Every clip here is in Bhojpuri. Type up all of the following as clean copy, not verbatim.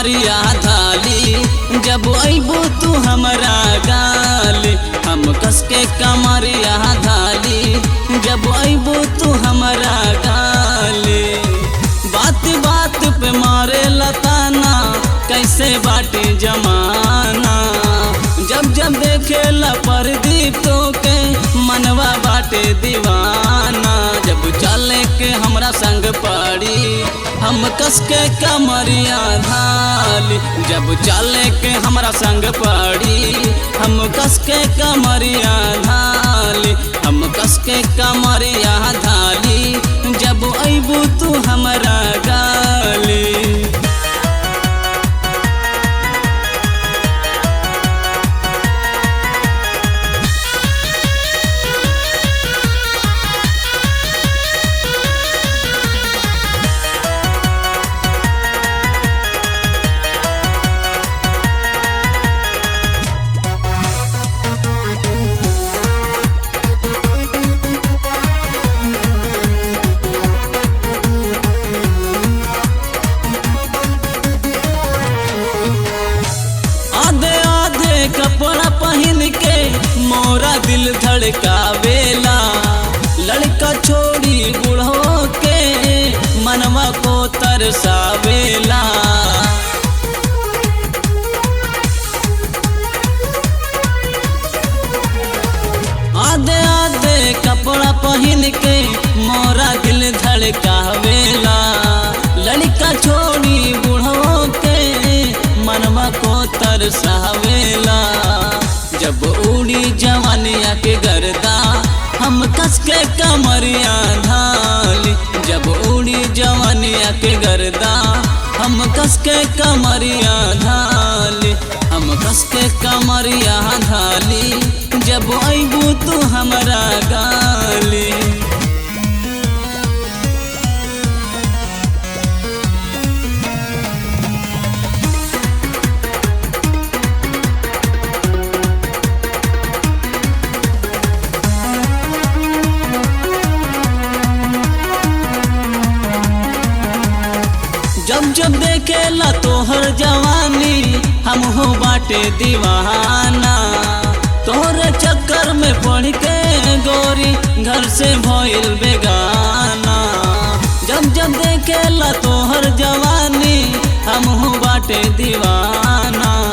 कमरिया धाली, जब अबू तू हमरा गाल। हम कस के कमरिया धाली, जब अबू तू हमरा गाल। बात बात पे मारे लताना, कैसे बाटे जमाना। जब जब देखे ला प्रदीप तो के मनवा बाटे दीवाना। जब चले के हमरा संग पड़ी, हम कस के कमरिया धाली। जब चले के हमरा संग पड़ी, हम कस के कमरिया धाली। हम कस के कमरिया धाली, जब अबू तू हमरा गाली। कपड़ा पहन के मोरा दिल धड़कावेला। लड़का छोड़ी बूढ़ो के मनवा को तरसावेला। आधे आधे कपड़ा पहन के मोरा दिल धड़कावेला। लड़का छोड़ी बूढ़ो के मनवा को तरसावेला। जब उड़ी जवानिया के गर्दा, हम कस के कमरिया धाली। जब उड़ी जवानिया के गर्दा, हम कस के कमरिया धाली। हम कस के कमरिया धाली, जब अबू तू हमरा गाली। जब जब देखेला तोहर जवानी, हम हो बाटे दीवाना। तोहरे चक्कर में पड़ के गोरी, घर से भइल बेगाना। जब जब देखेला तोहर जवानी, हम हो बाटे दीवाना।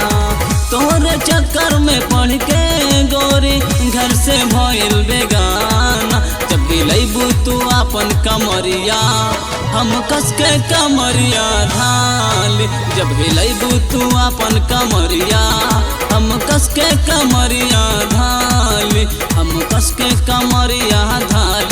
तोहरे चक्कर में पड़ के गोरी, घर से भइल बेगाना। जब हिलैबू तू अपन कमरिया, हम कस के कमरिया धाली। जब हिलैबू तू अपन कमरिया, हम कस के कमरिया धाली। हम कस के कमरिया धाली।